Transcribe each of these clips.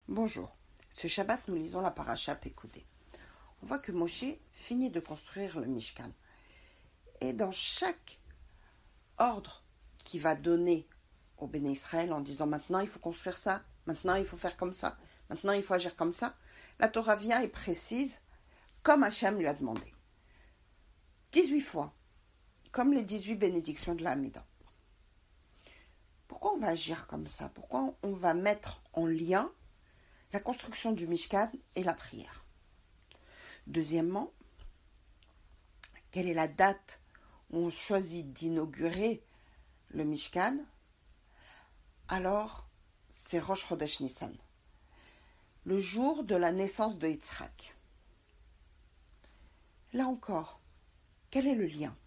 Bonjour. Ce Shabbat, nous lisons la paracha Pécoudé. On voit que Moshe finit de construire le Mishkan. Et dans chaque ordre qu'il va donner au Béné Israël en disant maintenant il faut construire ça, maintenant il faut faire comme ça, maintenant il faut agir comme ça, la Torah vient et précise comme Hachem lui a demandé. 18 fois, comme les 18 bénédictions de la Hamida. Pourquoi on va agir comme ça? Pourquoi on va mettre en lien la construction du Mishkan et la prière? Deuxièmement, quelle est la date où on choisit d'inaugurer le Mishkan? Alors, c'est Rosh Chodesh Nissan, le jour de la naissance de Yitzhak. Là encore, quel est le lien?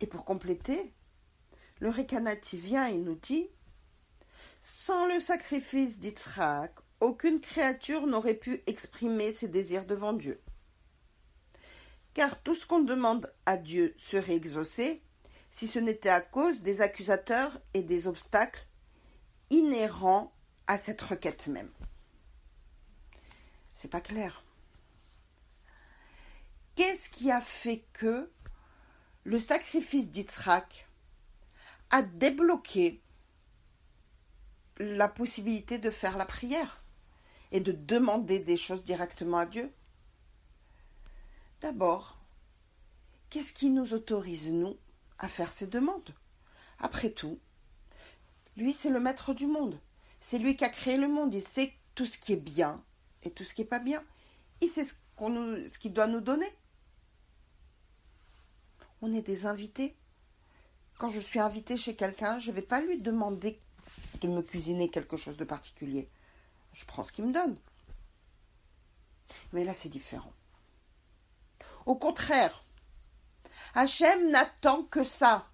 Et pour compléter, le Rekanati vient et nous dit: sans le sacrifice d'Yitzhak, aucune créature n'aurait pu exprimer ses désirs devant Dieu. Car tout ce qu'on demande à Dieu serait exaucé si ce n'était à cause des accusateurs et des obstacles inhérents à cette requête même. C'est pas clair. Qu'est-ce qui a fait que le sacrifice d'Yitzhak a débloqué la possibilité de faire la prière et de demander des choses directement à Dieu? D'abord, qu'est-ce qui nous autorise, nous, à faire ces demandes? Après tout, lui, c'est le maître du monde. C'est lui qui a créé le monde. Il sait tout ce qui est bien et tout ce qui n'est pas bien. Il sait ce qu'il doit nous donner. On est des invités. Quand je suis invitée chez quelqu'un, je ne vais pas lui demander de me cuisiner quelque chose de particulier. Je prends ce qu'il me donne. Mais là, c'est différent. Au contraire, Hachem n'attend que ça,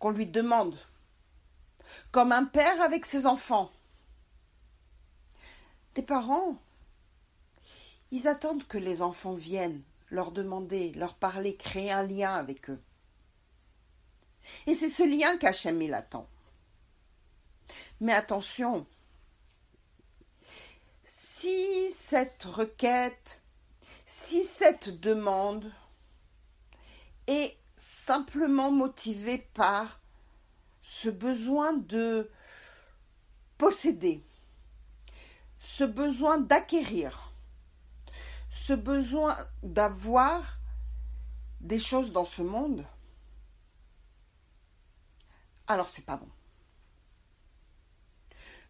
qu'on lui demande, comme un père avec ses enfants. Des parents, ils attendent que les enfants viennent leur demander, leur parler, créer un lien avec eux. Et c'est ce lien qu'Hachem il attend. Mais attention, si cette requête, si cette demande est simplement motivée par ce besoin de posséder, ce besoin d'acquérir, ce besoin d'avoir des choses dans ce monde, alors c'est pas bon.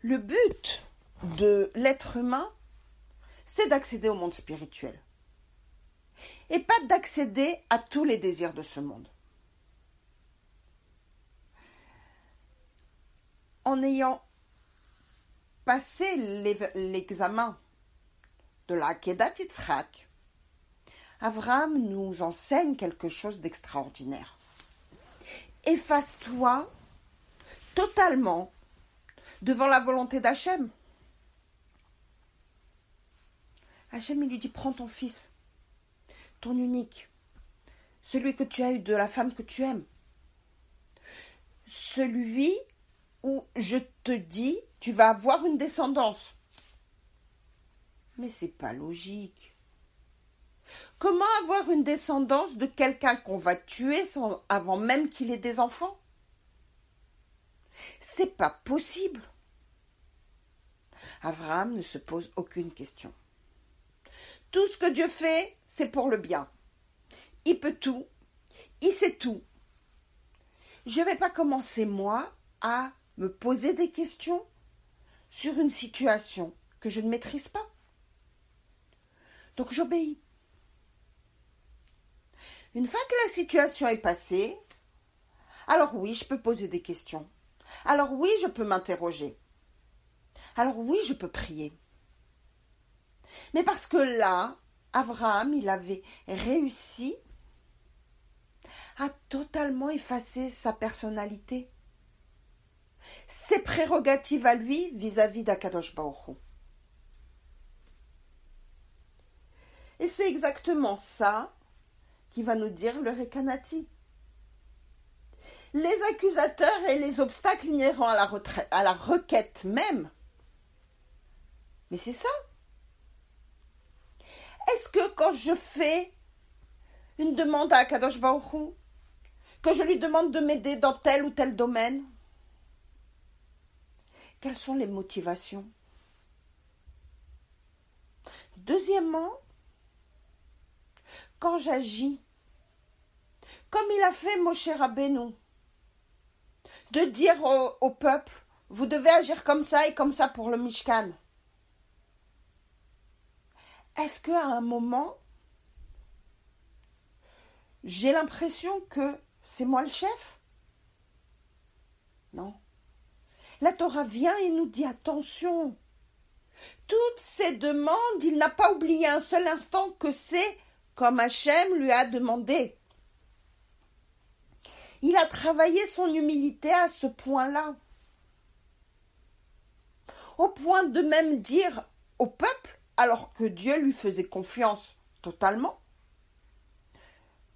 Le but de l'être humain, c'est d'accéder au monde spirituel. Et pas d'accéder à tous les désirs de ce monde. En ayant passé l'examen de la Akedat Yitzhak, Abraham nous enseigne quelque chose d'extraordinaire. Efface-toi totalement devant la volonté d'Hachem. Hachem, il lui dit: prends ton fils, ton unique, celui que tu as eu de la femme que tu aimes, celui où je te dis, tu vas avoir une descendance. Mais c'est pas logique. Comment avoir une descendance de quelqu'un qu'on va tuer avant même qu'il ait des enfants? C'est pas possible. Abraham ne se pose aucune question. Tout ce que Dieu fait, c'est pour le bien. Il peut tout, il sait tout. Je ne vais pas commencer, moi, à me poser des questions sur une situation que je ne maîtrise pas. Donc j'obéis. Une fois que la situation est passée, alors oui, je peux poser des questions. Alors oui, je peux m'interroger. Alors oui, je peux prier. Mais parce que là, Abraham, il avait réussi à totalement effacer sa personnalité, ses prérogatives à lui vis-à-vis d'Akadosh Baruch Hu. Et c'est exactement ça qui va nous dire le Rekanati. les accusateurs et les obstacles inhérents à la requête même. Mais c'est ça. Est-ce que quand je fais une demande à Akadosh Baruch Hu, que je lui demande de m'aider dans tel ou tel domaine, quelles sont les motivations? Deuxièmement, quand j'agis, comme il a fait Moshe Rabbeinu, de dire au peuple, vous devez agir comme ça et comme ça pour le Mishkan. Est-ce qu'à un moment, j'ai l'impression que c'est moi le chef? Non. La Torah vient et nous dit attention. Toutes ces demandes, il n'a pas oublié un seul instant que c'est comme Hachem lui a demandé. Il a travaillé son humilité à ce point-là. Au point de même dire au peuple, alors que Dieu lui faisait confiance totalement,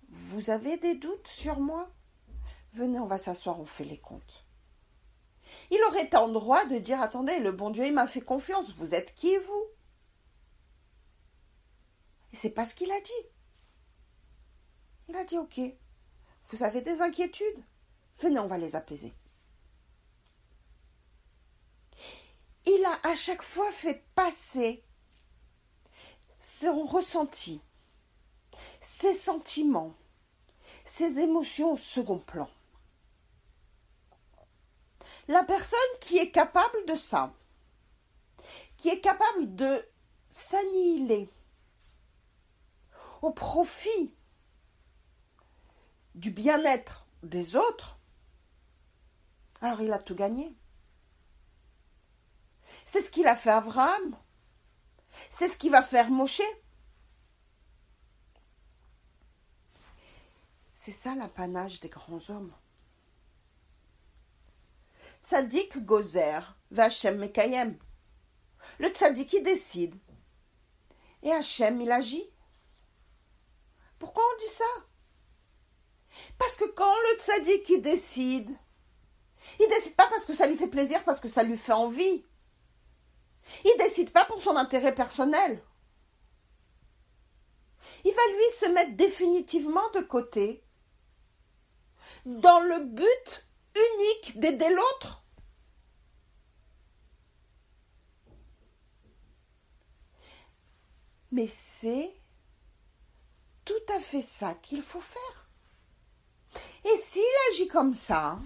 vous avez des doutes sur moi? Venez, on va s'asseoir, on fait les comptes. Il aurait été en droit de dire, attendez, le bon Dieu, il m'a fait confiance, vous êtes qui, vous? Et c'est pas ce qu'il a dit. Il a dit, ok, vous avez des inquiétudes? Venez, on va les apaiser. Il a à chaque fois fait passer son ressenti, ses sentiments, ses émotions au second plan. La personne qui est capable de ça, qui est capable de s'annihiler au profit du bien-être des autres, alors il a tout gagné. C'est ce qu'il a fait Abraham. C'est ce qu'il va faire Moshe. C'est ça l'apanage des grands hommes. Tzadik gozer, Hachem mekayem. Le tzadik il décide. Et Hachem il agit. Pourquoi on dit ça? Parce que quand le tzadik il décide pas parce que ça lui fait plaisir, parce que ça lui fait envie. Il décide pas pour son intérêt personnel. Il va lui se mettre définitivement de côté dans le but unique d'aider l'autre. Mais c'est tout à fait ça qu'il faut faire. Et s'il agit comme ça,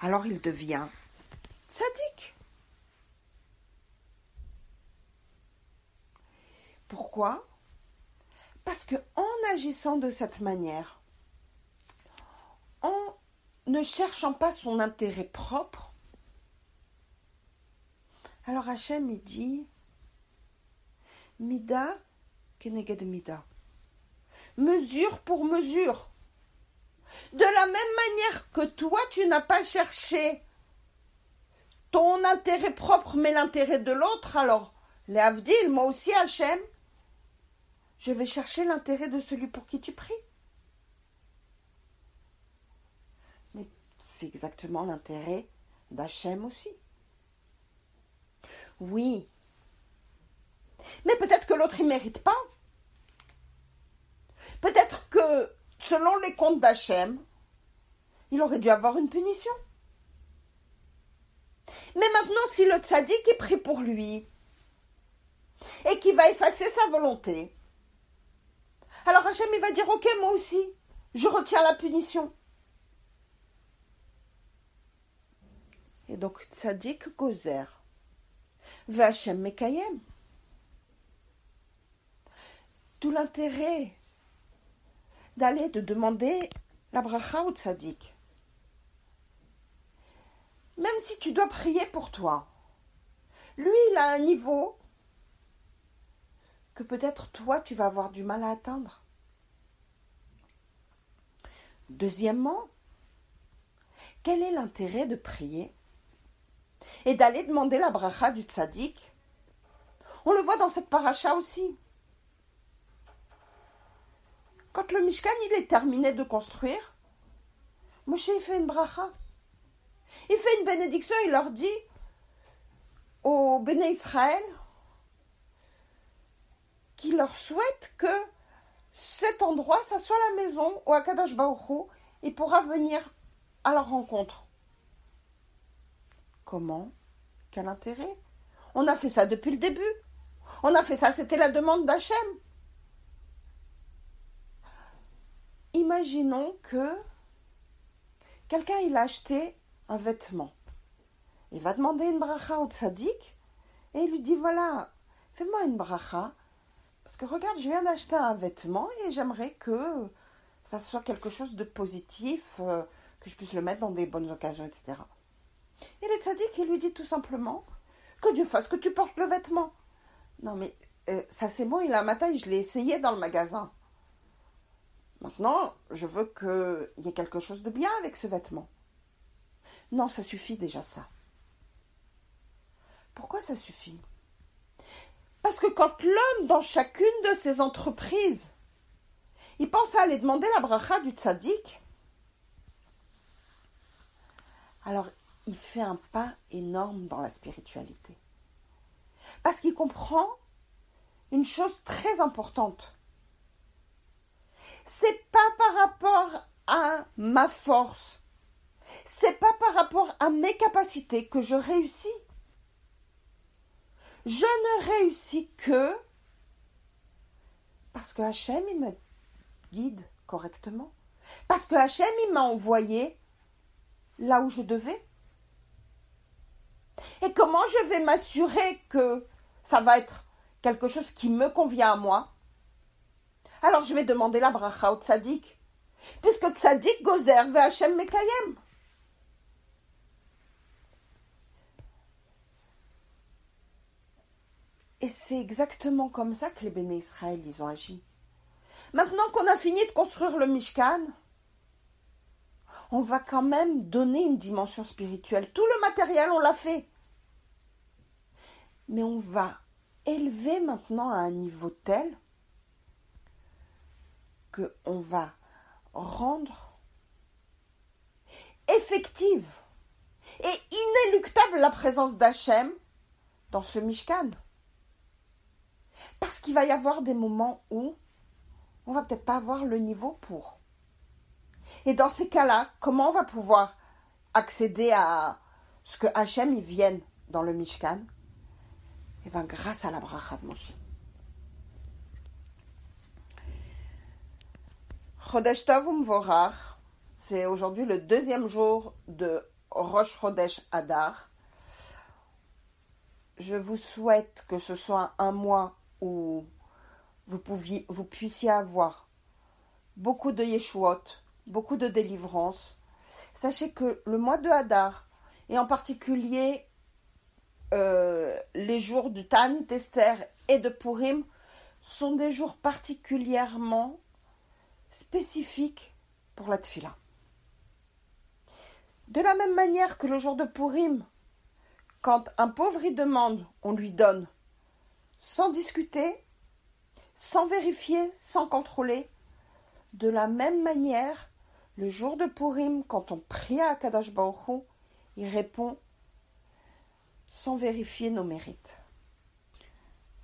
alors il devient tzaddik. Pourquoi? Parce que en agissant de cette manière, en ne cherchant pas son intérêt propre, alors Hachem il dit Mida keneged mida, mesure pour mesure. De la même manière que toi tu n'as pas cherché ton intérêt propre mais l'intérêt de l'autre, alors les Avdil, moi aussi Hachem, je vais chercher l'intérêt de celui pour qui tu pries. Mais c'est exactement l'intérêt d'Hachem aussi. Oui. Mais peut-être que l'autre, il ne mérite pas. Peut-être que, selon les comptes d'Hachem, il aurait dû avoir une punition. Mais maintenant, si le tzaddik est pris pour lui et qu'il va effacer sa volonté, alors Hachem, il va dire, ok, moi aussi, je retiens la punition. Et donc, tzaddik gozer, Hachem mekayem. Tout l'intérêt d'aller de demander la bracha au tzaddik. Même si tu dois prier pour toi, lui, il a un niveau que peut-être toi, tu vas avoir du mal à atteindre. Deuxièmement, quel est l'intérêt de prier et d'aller demander la bracha du tzaddik? On le voit dans cette paracha aussi. Quand le Mishkan il est terminé de construire, Moshe, il fait une bracha. Il fait une bénédiction, il leur dit aux Béné Israël qu'il leur souhaite que cet endroit, ça soit la maison où Akadosh Baruch Hu, il pourra venir à leur rencontre. Comment? Quel intérêt? On a fait ça depuis le début. On a fait ça, c'était la demande d'Hachem. Imaginons que quelqu'un il a acheté un vêtement. Il va demander une bracha au tzaddik et il lui dit voilà, fais-moi une bracha parce que regarde, je viens d'acheter un vêtement et j'aimerais que ça soit quelque chose de positif, que je puisse le mettre dans des bonnes occasions, etc. Et le tzaddik il lui dit tout simplement que Dieu fasse que tu portes le vêtement. Non mais ça c'est bon, il a ma taille, je l'ai essayé dans le magasin. Maintenant, je veux qu'il y ait quelque chose de bien avec ce vêtement. Non, ça suffit déjà ça. Pourquoi ça suffit? Parce que quand l'homme, dans chacune de ses entreprises, il pense à aller demander la bracha du tzaddik, alors il fait un pas énorme dans la spiritualité. Parce qu'il comprend une chose très importante. C'est pas par rapport à ma force, c'est pas par rapport à mes capacités que je réussis. Je ne réussis que parce que Hachem il me guide correctement, parce que Hachem il m'a envoyé là où je devais. Et comment je vais m'assurer que ça va être quelque chose qui me convient à moi? Alors je vais demander la bracha au tzaddik, puisque tzaddik gozer ve Hachem mekayem. Et c'est exactement comme ça que les Béné Israël ils ont agi. Maintenant qu'on a fini de construire le Mishkan, on va quand même donner une dimension spirituelle. Tout le matériel, on l'a fait. Mais on va élever maintenant à un niveau tel qu'on va rendre effective et inéluctable la présence d'Hachem dans ce Mishkan. Parce qu'il va y avoir des moments où on va peut-être pas avoir le niveau pour. Et dans ces cas-là, comment on va pouvoir accéder à ce que Hachem il vienne dans le Mishkan? Eh bien, grâce à la bracha de Moshe. Chodesh Tov U'Mvorach, c'est aujourd'hui le deuxième jour de Rosh Chodesh Adar. Je vous souhaite que ce soit un mois où vous puissiez avoir beaucoup de Yeshuot, beaucoup de délivrance. Sachez que le mois de Hadar, et en particulier les jours du Ta'anit Esther et de Purim, sont des jours particulièrement spécifiques pour la Tfila. De la même manière que le jour de Purim, quand un pauvre y demande, on lui donne, sans discuter, sans vérifier, sans contrôler. De la même manière, le jour de Purim, quand on prie à Akadosh Baruch Hu, il répond sans vérifier nos mérites.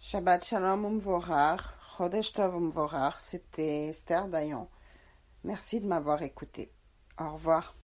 Shabbat Shalom U'Mvorach, Chodesh Tov U'Mvorach, c'était Esther Dayan. Merci de m'avoir écouté. Au revoir.